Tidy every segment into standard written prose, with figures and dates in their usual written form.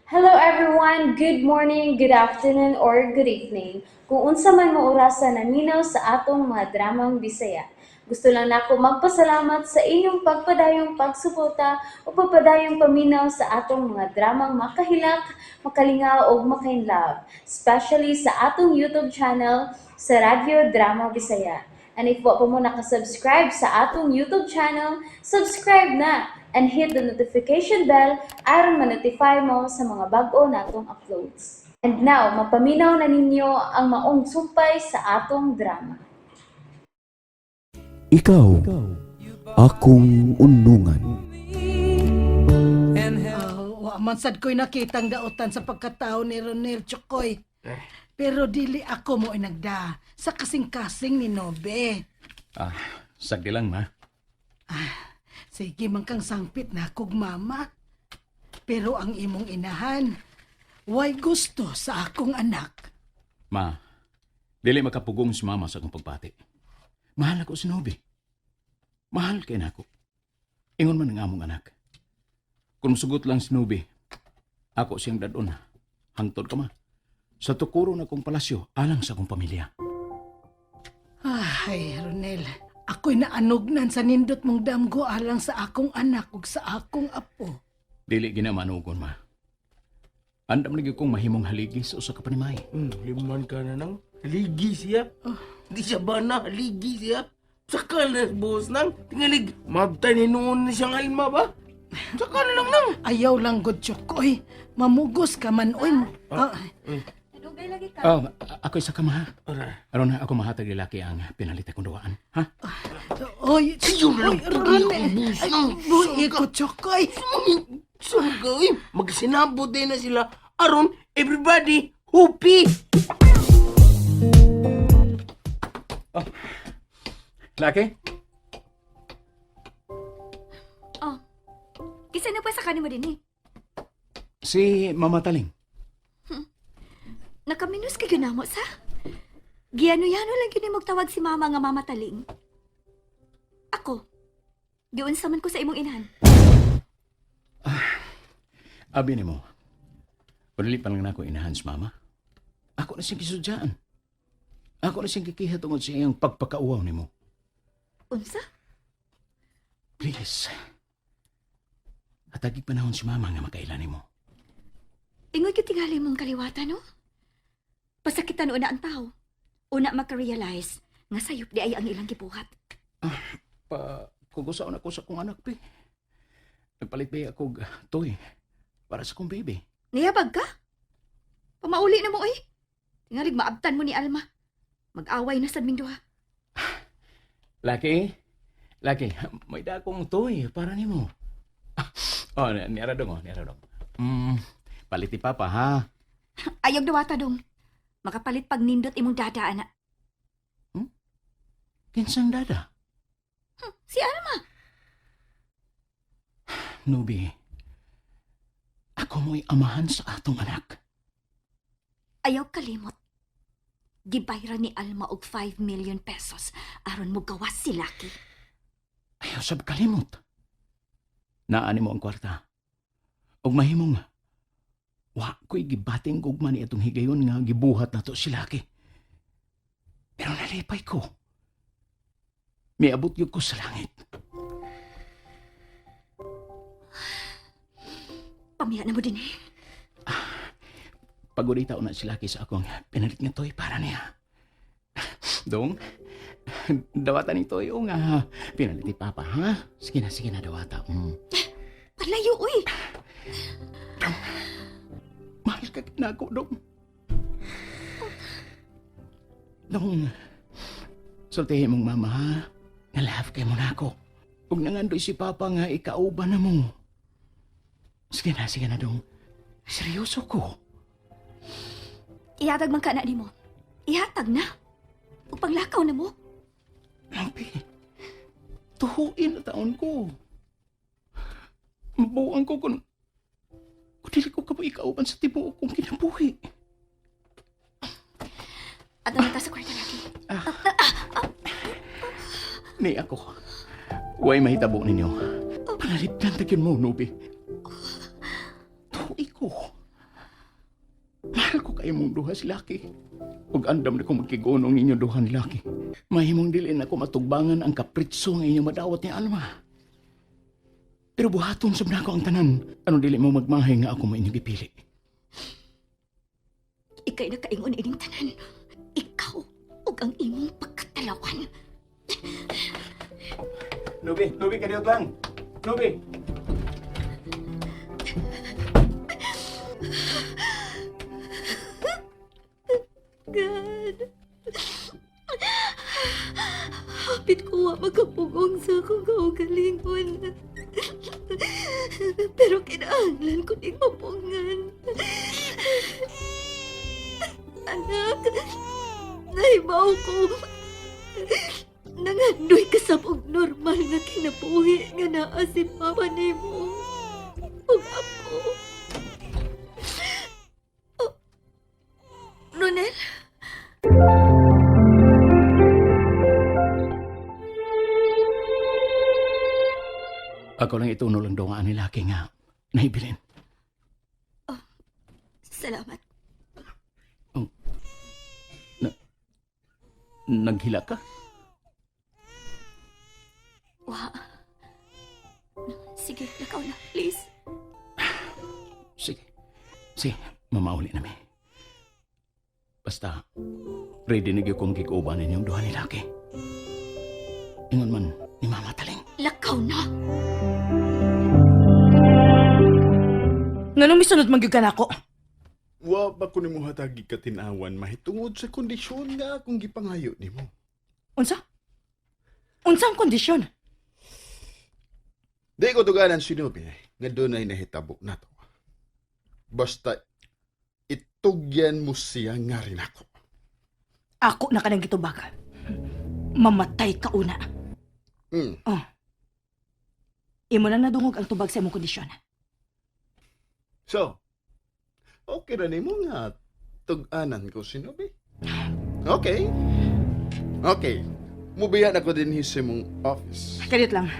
Hello everyone, good morning, good afternoon, or good evening. Kung unsa man mo orasan naminaw sa atong mga dramang Bisaya. Gusto lang nako magpasalamat sa inyong pagpadayong pagsuporta o pagpadayong paminaw sa atong mga dramang makahilak, makalingaw o makainlove, especially sa atong YouTube channel sa Radyo Drama Bisaya. And if wa pa mo nakasubscribe sa atong YouTube channel, subscribe na and hit the notification bell aron ma-notify mo sa mga bag-o natong uploads. And now, mapaminaw na ninyo ang maong sumpay sa atong drama. Ikaw, akong unungan. Wa man sad ko'y nakitang daotan sa pagkatao ni Ronel Chokoy. Pero dili ako mo inagda sa kasing-kasing ni Nobe. Sagdi lang, ma. Sige man kang sangpit na kog mama. Pero ang imong inahan, way gusto sa akong anak. Ma, dili makapugong si mama sa akong pagpati. Mahal ako si Nobi. Mahal kay nako. Ingon man ang among anak. Kung sugot lang si Nobi, ako siyang dadon. Hangtod ka, ma. Sa tukuro na kong palasyo, alang sa akong pamilya. Ay, Ronel, ako'y naanugnan sa nindot mong damgo alang sa akong anak ug sa akong apo. Dili ginamanugon, ma. Andam lagi kong mahimong haligi sa usa ka panimay. Liman ka na nang haligi siya. Di siya ba na haligi siya? Saka na, boss nang. Tingalig, mabtay ni noon na siyang alma ba? Saka na lang nang. Ayaw lang gud Chokoy. Mamugos ka man oy. Ako isa ka, ma. Ora. Aron na ako mahatag lalaki ang pinalit akong duwaan. Ha? Oy, Ayaw na lang. Ronel. Boss nang. Buhi ko Chokoy. Sugay, magsinabot din na sila. Aron, everybody, hupi! Laki? Oh, kisa na pa sa kanin mo din eh. Si Mama Taling. Nakaminus ka ginamo sa? Giyano-yano lang gini magtawag si mama nga mama taling. Ako, giun saman ko sa imong inahan. Abi ni mo. Padali pa lang na ako inahan si Mama. Ako na siyang kisudyaan. Ako na siyang kikiha tungod sa iyang pagpakauaw ni mo. Unsa? Please. Atagig panahon si Mama nga makailan ni mo. Ingoy ko tingali mong kaliwatan, no? Pasakitan una ang tao. Una makarealize nga sayop di ay ang ilang gibuhat. Kugusaon ako sa kong anak, pi. Nagpalit ba ako toy para sa kong baby. Niyabag ka? Pamauli na mo eh. Tingalig maabtan mo ni Alma. Mag-away na sa ming duha. Laki, may dakong toy para ni mo. Niaradong. Palit ni Papa, ha? Ayog dawata dong. Makapalit pag nindot imong dada, ana. Kinsang dada? Si Alma. Nubi, ako mo'y amahan sa atong anak. Ayaw kalimot. Gibayra ni Alma og 5 million pesos aron mo gawas si Lucky. Ayaw sab kalimot. Naani mo ang kwarta. Og mahimong wa ko'y gibating gugma ni atong higayon nga gibuhat na to si Lucky. Pero nalipay ko. Miabot yun ko sa langit. Pamiya na mo din eh. Pagulita na si Lucky sa akong pinalit nga toy para niya. Dong, dawata ni toy o nga pinalit ni Papa, ha? Sige na, dawata. Palayo, uy. Mahal ka kinako, Dong. Dong, sultihin mong mama, ha? Nga-love kay mo na ako. Huwag nangandoy si Papa nga ikauban na mo. Sige na, Dong. Seryoso ko. Ihatag man ka na ni mo. Ihatag na. Upang lakaw na mo. Lampi, tuhuin na taon ko. Mabuang ko kung dili ko kamo ikauban sa tibuok kong kinabuhi. At naman ta sa kwarta lagi. Ni ako, huwag mahitabo ninyo. Panalipdan tagyan mo, Nubi. Tuwi ko. kayo mong duha si Laki. Ug andam na ko magkigunong ninyo duha ni Laki. Mahimong dili na ko matugbangan ang kapritso nga inyo madawat ni Alma. Pero buhaton sa ko ang tanan. Ano dili mo magmahay nga ako mo inyong ipili? Ika'y nakaingon ining tanan. Ikaw ug ang imong pagkatalawan. Nubi, kadiyot lang. Nubi! God. Hapit ko wa magkapugong sa akong kaugalingon. Pero kinahanglan ko ding mapungan. Anak, nahibaw ko. Nangandoy ka sa pong normal na kinabuhi nga naa si mama nimo. Ug ako. Oh, Ronel? Ako lang ituno lang daw nga ni Laki nga nahibilin. Salamat. Naghila ka? Wa. Sige, lakaw na, please. Sige. Sige, mamauli na mi. Basta, ready na gyud kong gikuuban ninyong duha ni Laki. Ingon man ni Mama Taling. Lakaw na. Nganong misunod magyud ka nako? Wa ba ko nimo hatagi katinawan mahitungod sa kondisyon nga akong gipangayo nimo. Unsa? Unsang kondisyon? Di ko tuganan sinubi nga doon ay nahitabo na to. Basta itugyan mo siya nga rin ako. Ako na kanang gitubagan. Mamatay ka una. Oh. Imo na nadungog ang tubag sa imong kondisyon. So, okay ra nimo nga tuganan ko sinubi. Okay. Okay. Mubiyan ako din sa mong office. Kadit lang.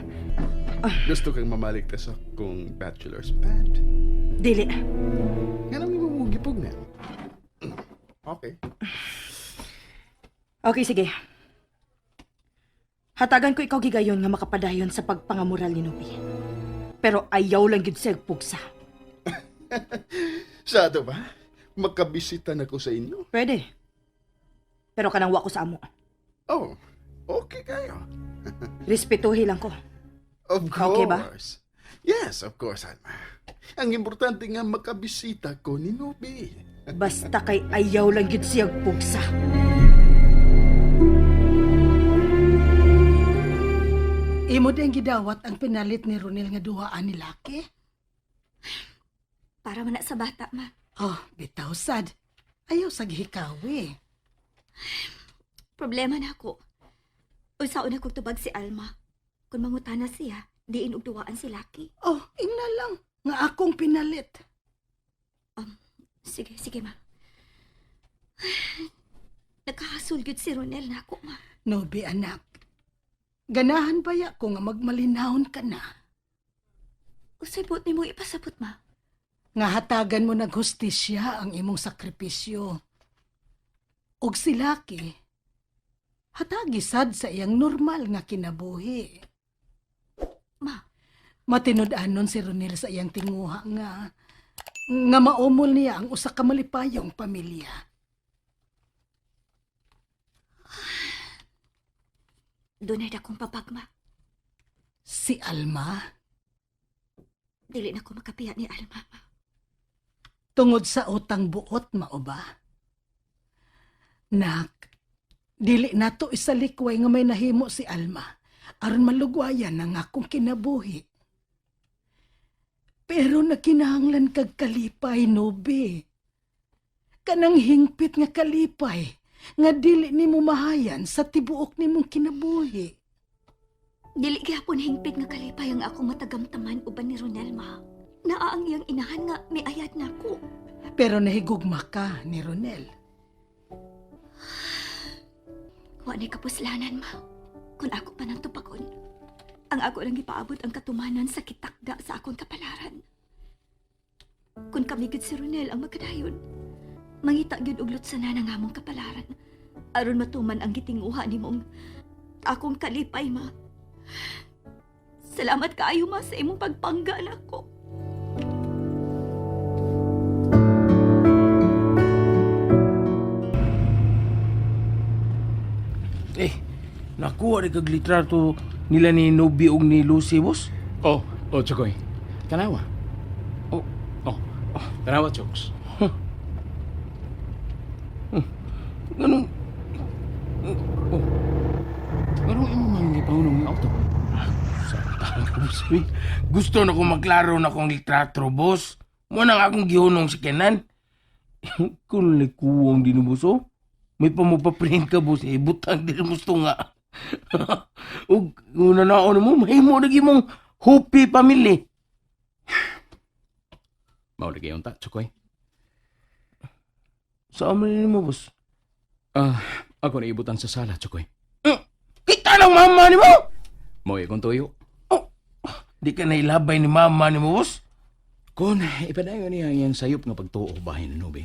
Gusto kang mamalik ta sa kong bachelor's pad. Dili. Nga nang imumugipog nga. Okay. Okay, sige. Hatagan ko ikaw gigayon nga makapadayon sa pagpangamoral ni Nubi. Pero ayaw lang gid siya pugsa. Sa ato ba? Makabisita na ko sa inyo? Pwede. Pero kanang wa ko sa amo. Oh, okay kayo. Respetuhi lang ko. Of course. Okay ba? Yes, of course, Alma. Ang importante nga makabisita ko ni Nubi. Basta kay ayaw lang gid siya pugsa. Imo din gidawat ang pinalit ni Ronel nga duhaan ni Laki? Para man na sa bata, ma. Oh, bitaw sad. Ayaw sa gihikawi. Problema na ako. Unsaon na kong tubag si Alma. Kung mangutana siya, diin og duwaan si Lucky. Oh, ingna lang. Nga akong pinalit. Sige, ma. Nagkahasol gyud si Ronel na ako, ma. Nobi, anak. Ganahan ba ya ko nga magmalinahon ka na? Usay buot ni mo ipasabot, ma. Nga hatagan mo naghustisya ang imong sakripisyo. Og si Lucky, hatagi sad sa iyang normal nga kinabuhi. Ma. Matinud-anon si Ronel sa iyang tinguha nga maumol niya ang usa ka malipayong pamilya. Dunay dakong papagma. Si Alma, Dili na ko makapiya ni Alma, ma. tungod sa utang buot mao ba? Nak, dili nato isalikway nga may nahimo si Alma aron malugwayan ang akong kinabuhi. Pero nakinahanglan kag kalipay, Nobe. Kanang hingpit nga kalipay nga dili nimo mahayan sa tibuok nimong kinabuhi. Dili gyapon hingpit nga kalipay ang akong matagamtaman uban ni Ronel, ma. Naa ang iyang inahan nga miayad na ko. Pero nahigugma ka ni Ronel. Wa ni kapuslanan, ma. Kung ako pa nang tupagon, ang ako lang ipaabot ang katumanan sa kitakda sa akong kapalaran. Kung kami gid si Ronel ang magkadayon, mangita gyud og lutsanan ang among kapalaran. Aron matuman ang gitinguha nimong akong kalipay, ma. Salamat kaayo, ma, sa imong pagpangga nako. Eh, nakuha rin kag litrato nila ni Nobi ug ni Lucy, boss. Oh, Chokoy. Tanawa. Oh, Tanawa, Chokes. ganun. Anong imong mangipaw ng auto? Boss, uy. Gusto na ko maklaro na kong litrato, boss. Mo nang akong gihunong si Kenan. Kung likuwang din, boss, oh. May pamupaprint ka, boss, eh. Butang din mo nga. Ug, una na ako mo, mahimo na mong Hopi family. Maulagi yung ta, Chokoy. Saan man mo, boss? Ako naibutan sa sala, Chokoy. Kita ng mama ni mo! Mo ikong tuyo. Di ka nailabay ni mama ni mo, boss? Kung ipadayon niya yung sayop nga pagtuo bahay ni Nubi.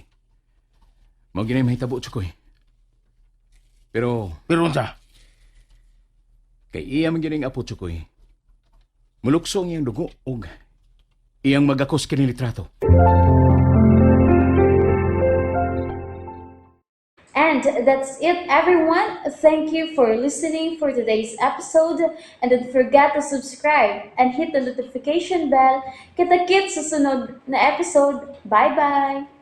Mo ginay mahitabo, Chokoy. Pero, Pero sa, kay iya man gining apo, Chokoy. Muluksong iyang dugo og iyang magakos kini litrato. And that's it, everyone. Thank you for listening for today's episode. And don't forget to subscribe and hit the notification bell. Kita-kits sa sunod na episode. Bye-bye!